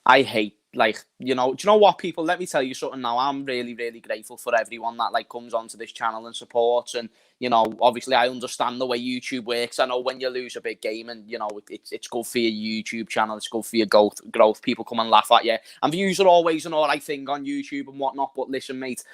I hate, like, do you know what, people? Let me tell you something now. I'm really, really grateful for everyone that, like, comes onto this channel and supports. And, obviously I understand the way YouTube works. I know when you lose a big game and, it's good for your YouTube channel. It's good for your growth. People come and laugh at you. And views are always an alright thing on YouTube and whatnot. But listen, mate,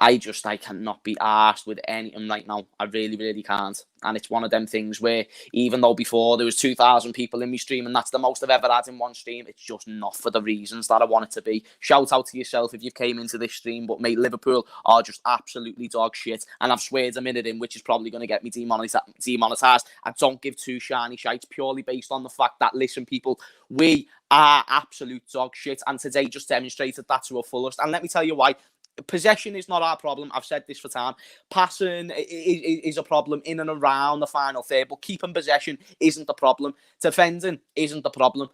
I cannot be arsed with anything right now. I really, really can't. And it's one of them things where, even though before there was 2,000 people in my stream, and that's the most I've ever had in one stream, it's just not for the reasons that I want it to be. Shout out to yourself if you came into this stream, but mate, Liverpool are just absolutely dog shit. And I've sweared a minute in, which is probably going to get me demonetised. I don't give two shiny shites, purely based on the fact that, listen, people, we are absolute dog shit. And today just demonstrated that to a fullest. And let me tell you why. Possession is not our problem. I've said this for time. Passing is a problem in and around the final third, but keeping possession isn't the problem. Defending isn't the problem.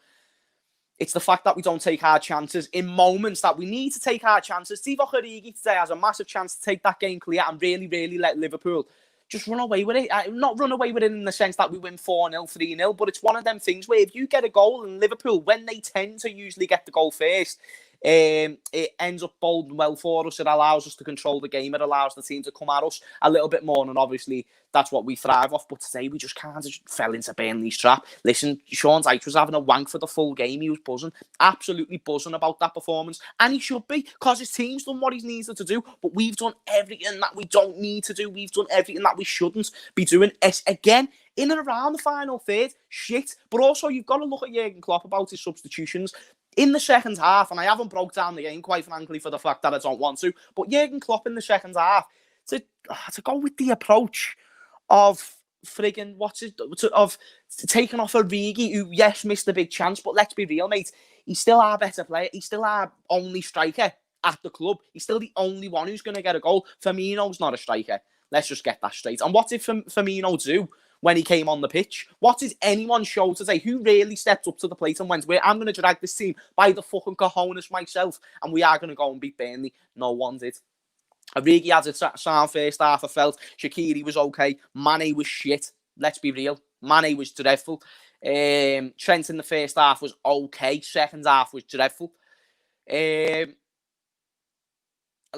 It's the fact that we don't take our chances in moments that we need to take our chances. Divock Origi today has a massive chance to take that game clear and really, really let Liverpool just run away with it. Not run away with it in the sense that we win 4-0, 3-0, but it's one of them things where if you get a goal in Liverpool, when they tend to usually get the goal first, it ends up boding well for us. It allows us to control the game. It allows the team to come at us a little bit more, and obviously that's what we thrive off. But today we just kind of fell into Burnley's trap. Listen, Sean Dyche was having a wank for the full game. He was buzzing, absolutely buzzing about that performance, and he should be, because his team's done what he needs to do, but we've done everything that we don't need to do. We've done everything that we shouldn't be doing. Again, in and around the final third, shit. But also, you've got to look at Jurgen Klopp about his substitutions. In the second half, and I haven't broke down the game, quite frankly, for the fact that I don't want to, but Jurgen Klopp in the second half, to go with the approach of frigging, taking off Origi, who, yes, missed a big chance, but let's be real, mate, he's still our better player. He's still our only striker at the club. He's still the only one who's going to get a goal. Firmino's not a striker. Let's just get that straight. And what did Firmino do when he came on the pitch? What did anyone show today? Who really stepped up to the plate and went, I'm going to drag this team by the fucking cojones myself, and we are going to go and beat Burnley? No one did. Origi had a sound first half, I felt. Shaqiri was okay. Mane was shit. Let's be real. Mane was dreadful. Trent in the first half was okay. Second half was dreadful.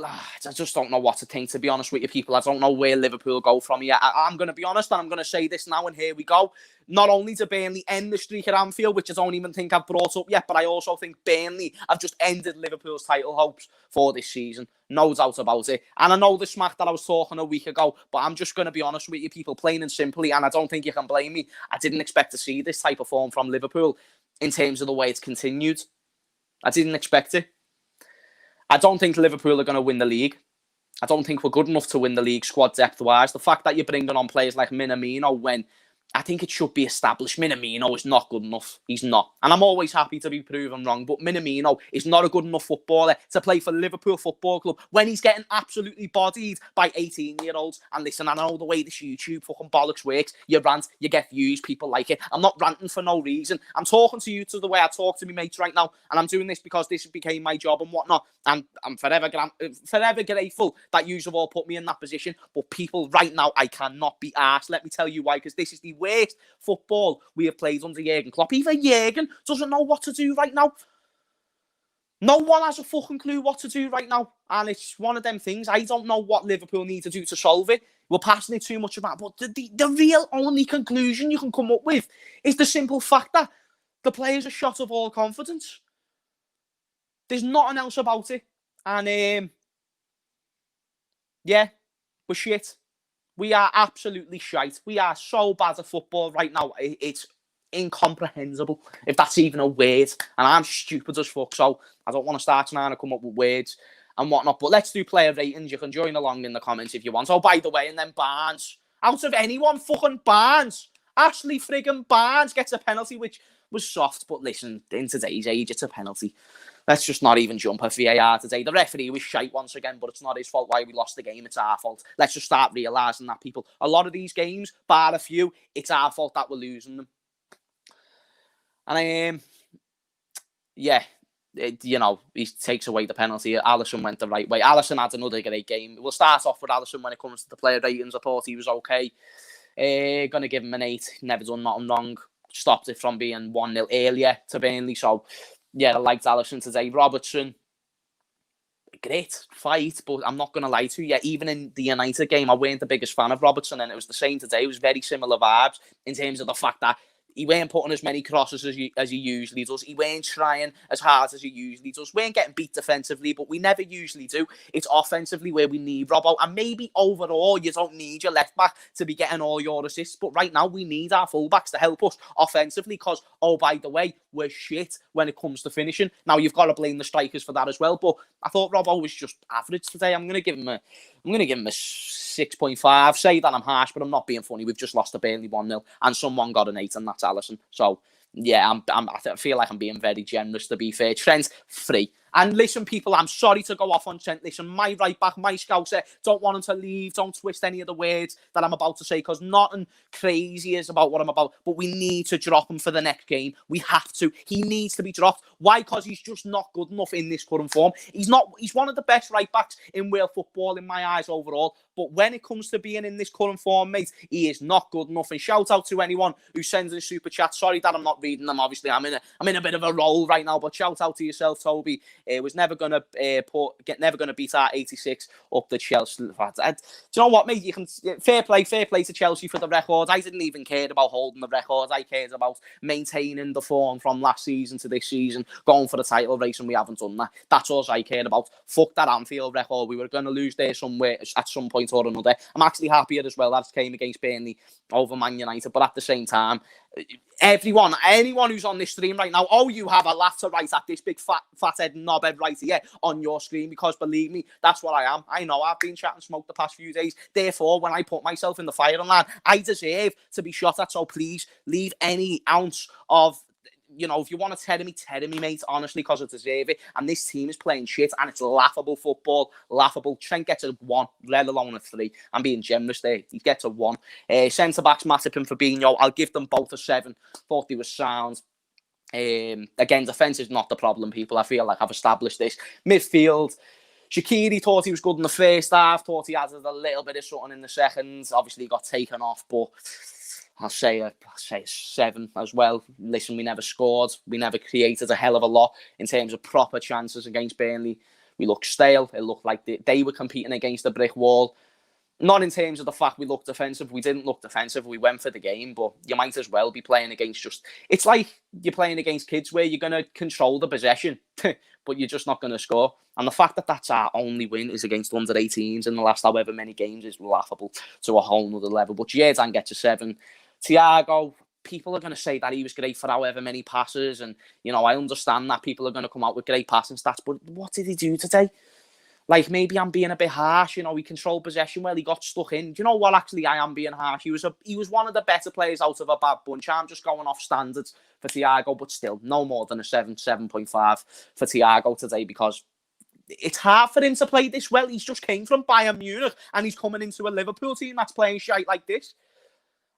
I just don't know what to think, to be honest with you, people. I don't know where Liverpool go from here. I'm going to be honest, and I'm going to say this now, and here we go. Not only did Burnley end the streak at Anfield, which I don't even think I've brought up yet, but I also think Burnley have just ended Liverpool's title hopes for this season. No doubt about it. And I know the smack that I was talking a week ago, but I'm just going to be honest with you, people, plain and simply, and I don't think you can blame me. I didn't expect to see this type of form from Liverpool in terms of the way it's continued. I didn't expect it. I don't think Liverpool are going to win the league. I don't think we're good enough to win the league squad depth-wise. The fact that you're bringing on players like Minamino when I think it should be established Minamino is not good enough. He's not. And I'm always happy to be proven wrong, but Minamino is not a good enough footballer to play for Liverpool Football Club when he's getting absolutely bodied by 18-year-olds. And listen, I know the way this YouTube fucking bollocks works. You rant, you get views, people like it. I'm not ranting for no reason. I'm talking to you to the way I talk to my mates right now, and I'm doing this because this became my job and whatnot. And I'm forever grateful that you have all put me in that position. But people, right now, I cannot be arsed. Let me tell you why, because this is the worst football we have played under Jurgen Klopp. Even Jurgen doesn't know what to do right now. No one has a fucking clue what to do right now. And it's one of them things. I don't know what Liverpool need to do to solve it. We're passing it too much about. But the real only conclusion you can come up with is the simple fact that the players are shot of all confidence. There's nothing else about it. And, yeah, we're shit. We are absolutely shite. We are so bad at football right now. It's incomprehensible, if that's even a word. And I'm stupid as fuck, so I don't want to start trying to come up with words and whatnot. But let's do player ratings. You can join along in the comments if you want. Oh, by the way, and then Barnes. Out of anyone, fucking Barnes. Ashley friggin' Barnes gets a penalty, which was soft. But listen, in today's age, it's a penalty. Let's just not even jump at VAR today. The referee was shite once again, but it's not his fault why we lost the game. It's our fault. Let's just start realising that, people. A lot of these games, bar a few, it's our fault that we're losing them. And, yeah, he takes away the penalty. Alisson went the right way. Alisson had another great game. We'll start off with Alisson when it comes to the player ratings. I thought he was okay. Going to give him an 8. Never done nothing wrong. Stopped it from being 1-0 earlier to Burnley. So, Yeah, I liked Alisson today. Robertson, great fight, but I'm not going to lie to you. Even in the United game, I weren't the biggest fan of Robertson, and it was the same today. It was very similar vibes in terms of the fact that he weren't putting as many crosses as he usually does. He weren't trying as hard as he usually does. We weren't getting beat defensively, but we never usually do. It's offensively where we need Robbo. And maybe overall, you don't need your left back to be getting all your assists. But right now, we need our fullbacks to help us offensively because, oh, by the way, we're shit when it comes to finishing. Now, you've got to blame the strikers for that as well. But I thought Robbo was just average today. I'm going to give him a 6.5. Say that I'm harsh, but I'm not being funny. We've just lost to Burnley 1-0, and someone got an 8, and that's Alisson. So, yeah, I feel like I'm being very generous, to be fair. Trent, 3. And listen, people, I'm sorry to go off on Trent. Listen, my right back, my scouser, don't want him to leave. Don't twist any of the words that I'm about to say, because nothing crazy is about what I'm about. But we need to drop him for the next game. We have to. He needs to be dropped. Why? Because he's just not good enough in this current form. He's one of the best right backs in world football in my eyes overall. But when it comes to being in this current form, mate, he is not good enough. And shout out to anyone who sends in super chat. Sorry that I'm not reading them. Obviously, I'm in a bit of a roll right now. But shout out to yourself, Toby. It was never gonna beat our 86 up the Chelsea. Do you know what, mate? You can fair play to Chelsea for the record. I didn't even care about holding the record. I cared about maintaining the form from last season to this season, going for the title race, and we haven't done that. That's all I cared about. Fuck that Anfield record. We were going to lose there somewhere at some point or another. I'm actually happier as well that it came against Burnley over Man United, but at the same time, anyone who's on this stream right now, you have a laugh to write at this big fathead knobhead right here on your screen, because believe me, that's what I am. I know I've been chatting smoke the past few days. Therefore, when I put myself in the firing line, I deserve to be shot at. So please leave any ounce of, if you want to tell me, mate, honestly, because I deserve it. And this team is playing shit, and it's laughable football. Laughable. Trent gets a 1, let alone a 3. I'm being generous there. He gets a 1. Centre-backs, Matip and Fabinho, I'll give them both a 7. Thought they were sound. Again, defence is not the problem, people. I feel like I've established this. Midfield, Shaqiri thought he was good in the first half. Thought he added a little bit of something in the second. Obviously, he got taken off, but I'll say a 7 as well. Listen, we never scored. We never created a hell of a lot in terms of proper chances against Burnley. We looked stale. It looked like they were competing against a brick wall. Not in terms of the fact we looked defensive. We didn't look defensive. We went for the game, but you might as well be playing against it's like you're playing against kids where you're going to control the possession, but you're just not going to score. And the fact that that's our only win is against under 18s in the last however many games is laughable to a whole nother level. But Jordan gets a 7. Thiago, people are going to say that he was great for however many passes. And, I understand that people are going to come out with great passing stats. But what did he do today? Like, maybe I'm being a bit harsh. He controlled possession well. He got stuck in. Do you know what? Actually, I am being harsh. He was one of the better players out of a bad bunch. I'm just going off standards for Thiago. But still, no more than a 7.5 for Thiago today, because it's hard for him to play this well. He's just came from Bayern Munich and he's coming into a Liverpool team that's playing shite like this.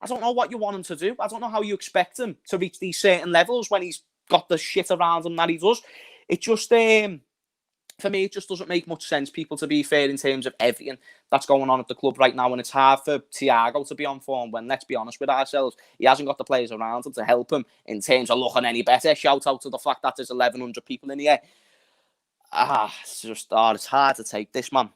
I don't know what you want him to do. I don't know how you expect him to reach these certain levels when he's got the shit around him that he does. It just, for me, it just doesn't make much sense, people, to be fair, in terms of everything that's going on at the club right now. And it's hard for Thiago to be on form when, let's be honest with ourselves, he hasn't got the players around him to help him in terms of looking any better. Shout out to the fact that there's 1,100 people in here. It's hard to take this, man.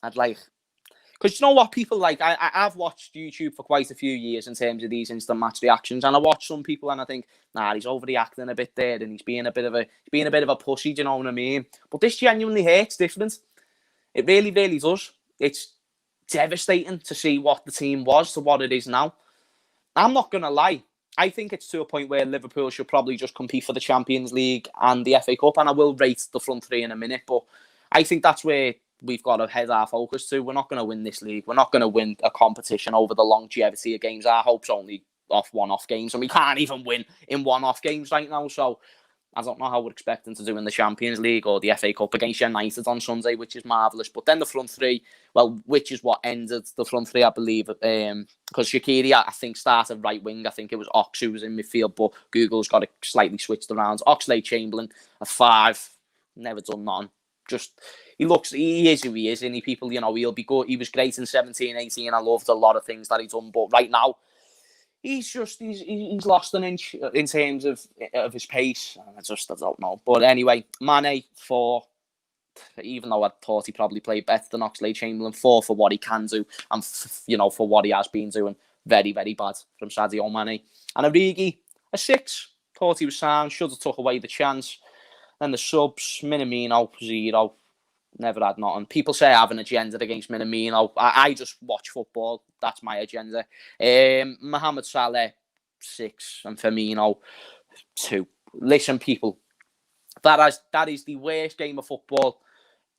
Because you know what, people, like, I've watched YouTube for quite a few years in terms of these instant match reactions, and I watch some people and I think, he's overreacting a bit there, and he's being a bit of a pussy. Do you know what I mean? But this genuinely hurts different. It really, really does. It's devastating to see what the team was to what it is now. I'm not gonna lie. I think it's to a point where Liverpool should probably just compete for the Champions League and the FA Cup, and I will rate the front three in a minute. But I think that's where we've got to head our focus to. We're not going to win this league. We're not going to win a competition over the longevity of games. Our hope's only off one-off games, and we can't even win in one-off games right now. So I don't know how we're expecting to do in the Champions League or the FA Cup against United on Sunday, which is marvellous. But then the front three, which is what ended the front three, I believe, because Shaqiri, I think, started right wing. I think it was Ox who was in midfield, but Google's got it slightly switched around. Oxlade-Chamberlain, a 5, never done none. He is who he is, and he'll be good. He was great in 17, 18. I loved a lot of things that he's done, but right now, he's lost an inch in terms of his pace. I don't know. But anyway, Mane 4. Even though I thought he probably played better than Oxlade-Chamberlain, 4 for what he can do and for what he has been doing. Very, very bad from Sadio Mane. And Origi, a 6. Thought he was sound. Should have took away the chance. Then the subs, Minamino 0. Never had nothing. People say I have an agenda against Minamino. I just watch football. That's my agenda. Mohamed Salah 6 and Firmino 2. Listen, people, that is the worst game of football,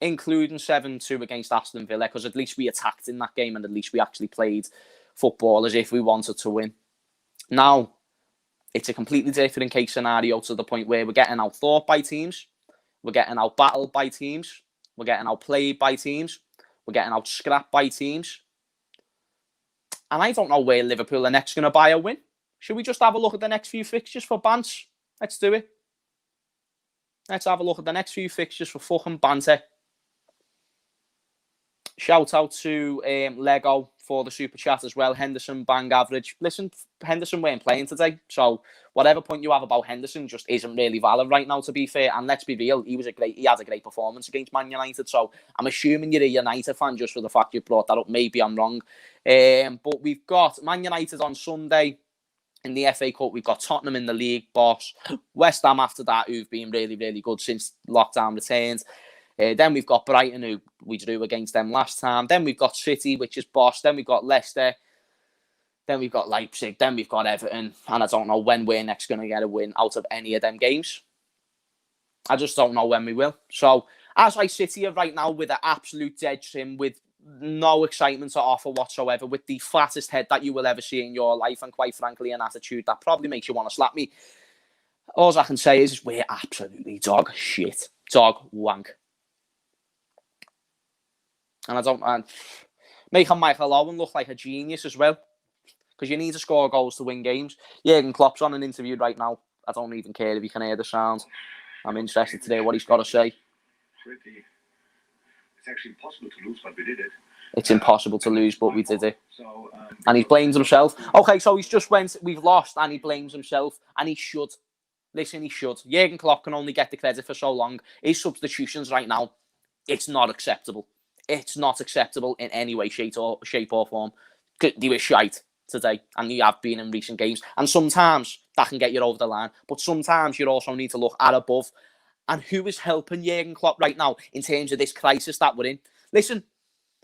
including 7-2 against Aston Villa, because at least we attacked in that game and at least we actually played football as if we wanted to win. Now, it's a completely different case scenario to the point where we're getting outthought by teams, we're getting out-battled by teams, we're getting outplayed by teams, we're getting out-scrapped by teams. And I don't know where Liverpool are next going to buy a win. Should we just have a look at the next few fixtures for Bants? Let's do it. Let's have a look at the next few fixtures for fucking banter. Shout out to Lego for the super chat as well. Henderson, bang average. Listen, Henderson weren't playing today, so whatever point you have about Henderson just isn't really valid right now, to be fair. And let's be real, he had a great performance against Man United, so I'm assuming you're a United fan just for the fact you brought that up. Maybe I'm wrong. But we've got Man United on Sunday. In the FA Cup, we've got Tottenham in the league, boss. West Ham after that, who've been really, really good since lockdown returns. Then we've got Brighton, who we drew against them last time. Then we've got City, which is boss. Then we've got Leicester. Then we've got Leipzig. Then we've got Everton. And I don't know when we're next going to get a win out of any of them games. I just don't know when we will. So, as I sit here right now with an absolute dead trim, with no excitement to offer whatsoever, with the flattest head that you will ever see in your life, and quite frankly an attitude that probably makes you want to slap me, all I can say is we're absolutely dog shit. Dog wank. And making Michael Owen look like a genius as well, because you need to score goals to win games. Jurgen Klopp's on an interview right now. I don't even care if you can hear the sound. I'm interested to hear what he's got to say. It's actually impossible to lose, but we did it. It's impossible to lose, but we did it. So, and he blames himself. Okay, so he's just we've lost, and he blames himself, and he should. Listen, he should. Jurgen Klopp can only get the credit for so long. His substitutions right now, it's not acceptable. It's not acceptable in any way, shape or form. They were shite today, and you have been in recent games. And sometimes that can get you over the line, but sometimes you also need to look at above. And who is helping Jurgen Klopp right now in terms of this crisis that we're in? Listen,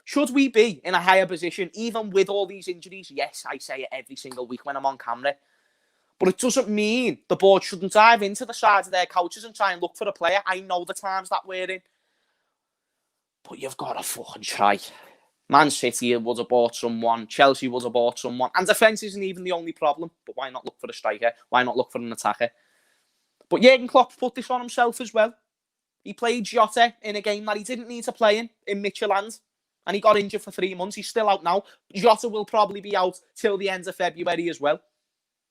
should we be in a higher position, even with all these injuries? Yes, I say it every single week when I'm on camera. But it doesn't mean the board shouldn't dive into the sides of their couches and try and look for a player. I know the times that we're in. But you've got to fucking try. Man City would have bought someone. Chelsea would have bought someone. And defence isn't even the only problem. But why not look for a striker? Why not look for an attacker? But Jurgen Klopp put this on himself as well. He played Jota in a game that he didn't need to play in Midtjylland. And he got injured for 3 months. He's still out now. Jota will probably be out till the end of February as well.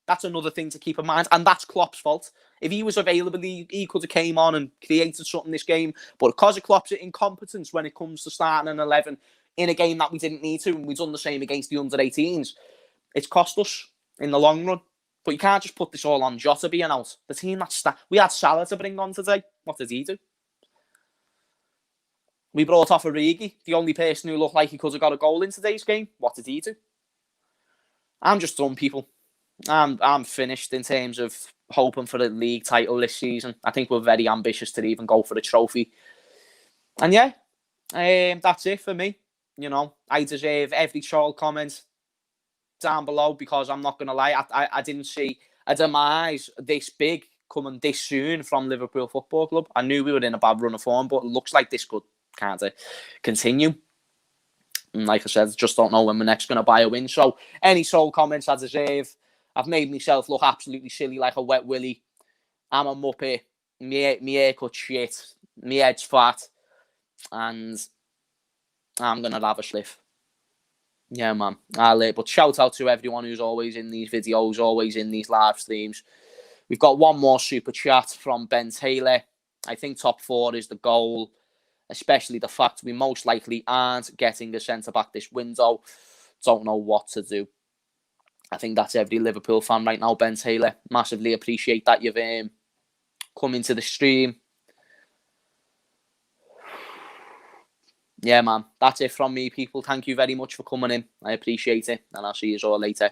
That's another thing to keep in mind. And that's Klopp's fault. If he was available, he could have came on and created something this game. But because of Klopp's incompetence when it comes to starting an 11 in a game that we didn't need to, and we've done the same against the under-18s, it's cost us in the long run. But you can't just put this all on Jota being out. The team that's we had Salah to bring on today. What did he do? We brought off Origi, the only person who looked like he could have got a goal in today's game. What did he do? I'm just done, people. I'm finished in terms of hoping for a league title this season. I think we're very ambitious to even go for a trophy. And yeah, that's it for me. You know, I deserve every troll comment down below, because I'm not going to lie, I didn't see a demise this big coming this soon from Liverpool Football Club. I knew we were in a bad run of form, but it looks like this could kind of continue. And like I said, just don't know when we're next going to buy a win. So any soul comments I deserve. I've made myself look absolutely silly like a wet willy. I'm a muppet. My haircut shit. My head's fat. And I'm going to have a spliff. Yeah, man. But shout out to everyone who's always in these videos, always in these live streams. We've got one more super chat from Ben Taylor. I think top 4 is the goal, especially the fact we most likely aren't getting a centre-back this window. Don't know what to do. I think that's every Liverpool fan right now, Ben Taylor. Massively appreciate that you've come into the stream. Yeah, man, that's it from me, people. Thank you very much for coming in. I appreciate it, and I'll see you all later.